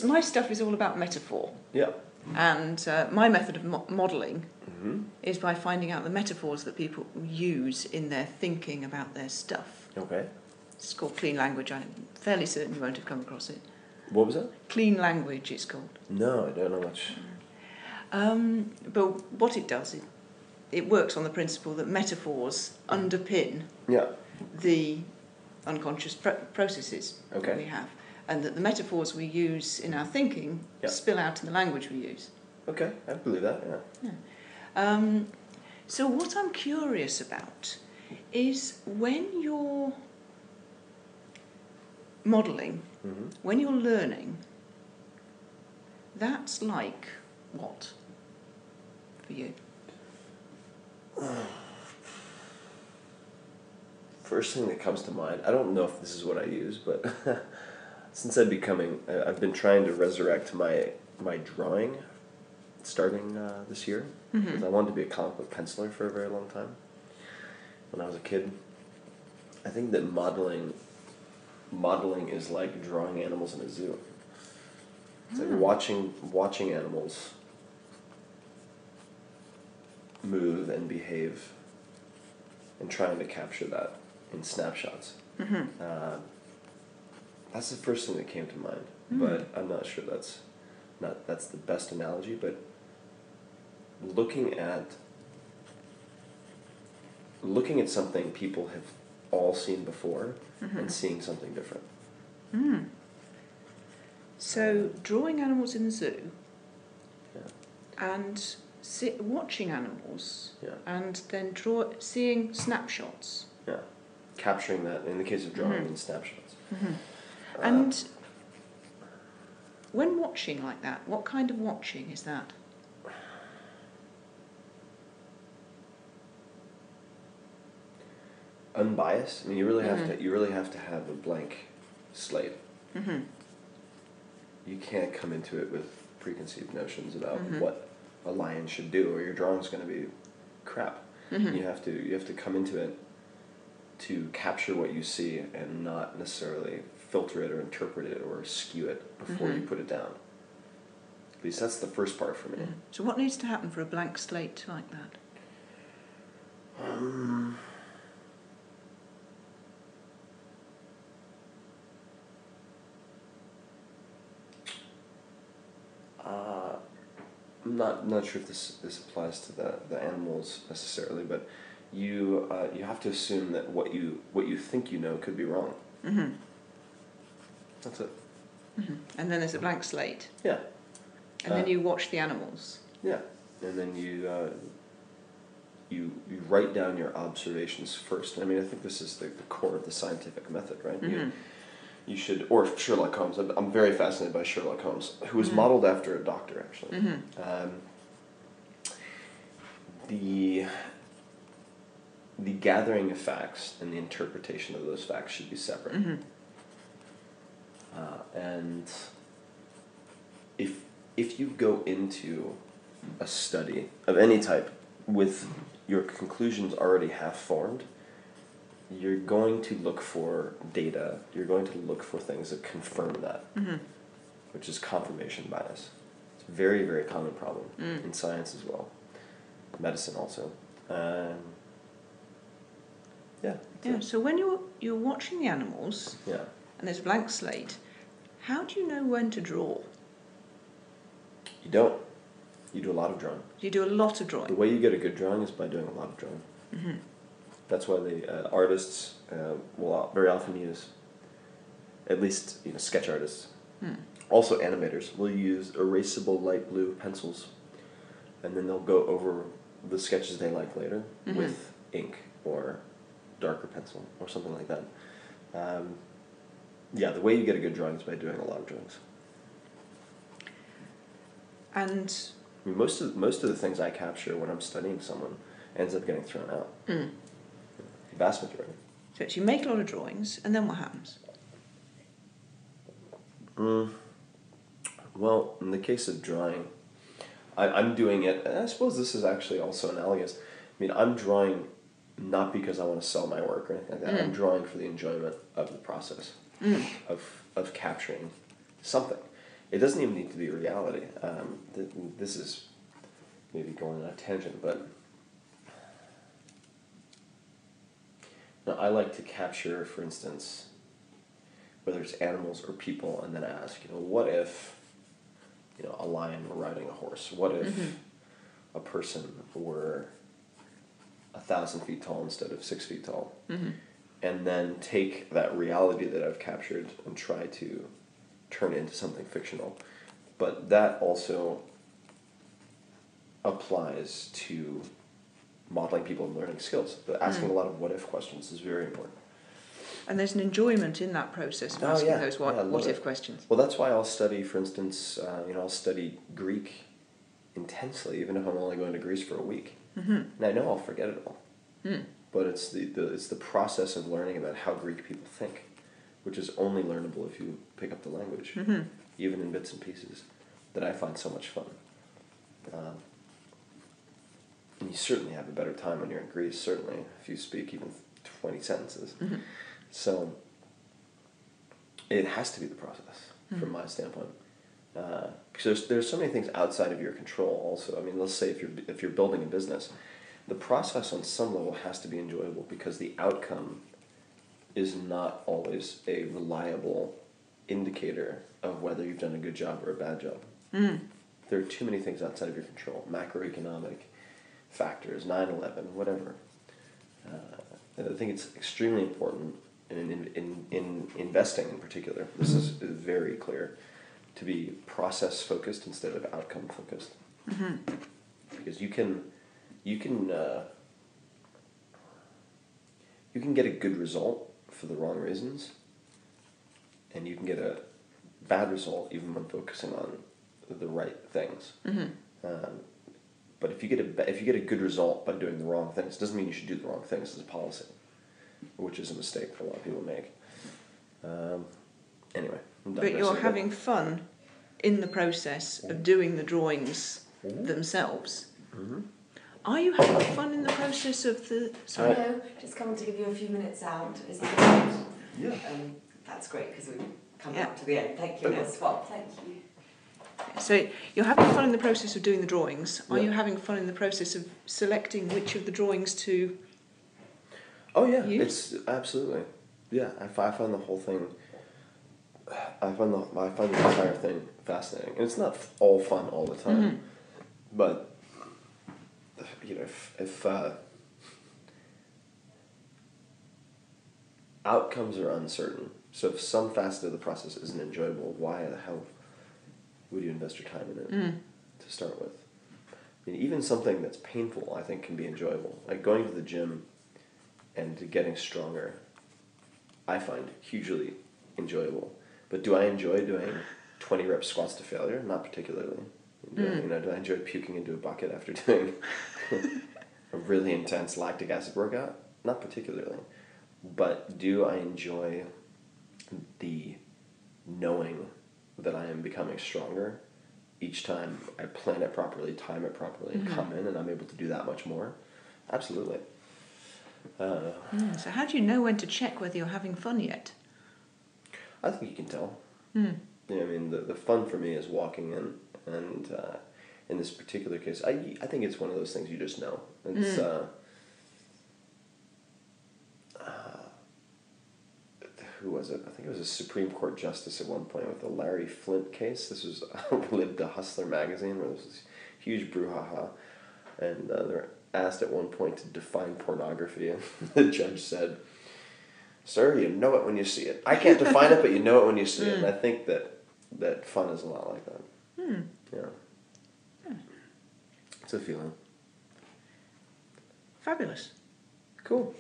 my stuff is all about metaphor. Yeah. And my method of modelling is by finding out the metaphors that people use in their thinking about their stuff. Okay. It's called clean language. I'm fairly certain you won't have come across it. What was that? Clean language, it's called. No, I don't know much. But what it does, it works on the principle that metaphors underpin the unconscious processes that we have, and that the metaphors we use in our thinking spill out in the language we use. Okay, I believe that, So what I'm curious about is when you're modelling, when you're learning, that's like what for you? First thing that comes to mind, I don't know if this is what I use, but since I've been trying to resurrect my drawing starting this year, because I wanted to be a comic book penciler for a very long time when I was a kid. I think that modeling is like drawing animals in a zoo. It's like watching animals move and behave and trying to capture that in snapshots. That's the first thing that came to mind, but I'm not sure that's the best analogy, but looking at something people have all seen before and seeing something different. So drawing animals in the zoo and watching animals and then seeing snapshots. Yeah, capturing that in the case of drawing in snapshots. And when watching like that, what kind of watching is that? Unbiased. I mean, you really have to have a blank slate. You can't come into it with preconceived notions about what a lion should do, or your drawing's going to be crap. You have to come into it to capture what you see and not necessarily filter it or interpret it or skew it before you put it down. At least that's the first part for me. So what needs to happen for a blank slate like that? I'm not sure if this applies to the animals necessarily, but you have to assume that what you think you know could be wrong. That's it. And then there's a blank slate. Yeah. And then you watch the animals. Yeah, and then you write down your observations first. I mean, I think this is the core of the scientific method, right? You should, or Sherlock Holmes. I'm very fascinated by Sherlock Holmes, who was modeled after a doctor, actually. The gathering of facts and the interpretation of those facts should be separate. And if you go into a study of any type with your conclusions already half formed, you're going to look for data, you're going to look for things that confirm that, which is confirmation bias. It's a very, very common problem in science as well, medicine also. So when you're watching the animals and there's a blank slate, how do you know when to draw? You don't. You do a lot of drawing. You do a lot of drawing. The way you get a good drawing is by doing a lot of drawing. That's why the artists will very often use, at least sketch artists, also animators will use erasable light blue pencils, and then they'll go over the sketches they like later with ink or darker pencil or something like that. The way you get a good drawing is by doing a lot of drawings. And I mean, most of the things I capture when I'm studying someone ends up getting thrown out. The vast majority. So you make a lot of drawings, and then what happens? Well, in the case of drawing, I'm doing it, and I suppose this is actually also analogous. I mean, I'm drawing not because I want to sell my work or anything like that. I'm drawing for the enjoyment of the process of capturing something. It doesn't even need to be reality. This is maybe going on a tangent, but I like to capture, for instance, whether it's animals or people, and then ask, what if, a lion were riding a horse? What if a person were 1,000 feet tall instead of 6 feet tall? And then take that reality that I've captured and try to turn it into something fictional. But that also applies to modeling people and learning skills. But asking a lot of what-if questions is very important. And there's an enjoyment in that process of asking those what-if questions. Well, that's why I'll study, for instance, I'll study Greek intensely, even if I'm only going to Greece for a week. And I know I'll forget it all. But it's the process of learning about how Greek people think, which is only learnable if you pick up the language, even in bits and pieces, that I find so much fun. And you certainly have a better time when you're in Greece, certainly, if you speak even 20 sentences. So it has to be the process, from my standpoint. Because there's so many things outside of your control also. I mean, let's say if you're building a business, the process on some level has to be enjoyable, because the outcome is not always a reliable indicator of whether you've done a good job or a bad job. There are too many things outside of your control, macroeconomic factors, 9/11, whatever. I think it's extremely important in investing in particular. This is very clear, to be process focused instead of outcome focused. Because you can get a good result for the wrong reasons, and you can get a bad result even when focusing on the right things. But if you get a good result by doing the wrong things, it doesn't mean you should do the wrong things as a policy, which is a mistake for a lot of people make. Anyway, but you're having fun in the process of doing the drawings themselves. Are you having fun in the process of the... Sorry. No, just coming to give you a few minutes out. Is that right? Yeah. That's great, because we've come up to the end. Thank you, Liz. Well, thank you. So you're having fun in the process of doing the drawings. Are you having fun in the process of selecting which of the drawings to use? It's absolutely. Yeah, I find the whole thing... I find the entire thing fascinating. And it's not all fun all the time. But... if outcomes are uncertain, so if some facet of the process isn't enjoyable, why the hell would you invest your time in it to start with? I mean, even something that's painful, I think, can be enjoyable. Like going to the gym and getting stronger, I find hugely enjoyable. But do I enjoy doing 20 rep squats to failure? Not particularly. Do I enjoy puking into a bucket after doing a really intense lactic acid workout? Not particularly. But do I enjoy the knowing that I am becoming stronger each time I plan it properly, time it properly, and come in, and I'm able to do that much more? Absolutely. So how do you know when to check whether you're having fun yet? I think you can tell. I mean, the fun for me is walking in, and in this particular case, I think it's one of those things you just know. It's who was it? I think it was a Supreme Court justice at one point with the Larry Flint case. This was related to Hustler magazine, where there was this huge brouhaha, and they were asked at one point to define pornography, and the judge said, "Sir, you know it when you see it. I can't define it, but you know it when you see it." And I think that fun is a lot like that. Yeah. It's a feeling. Fabulous. Cool.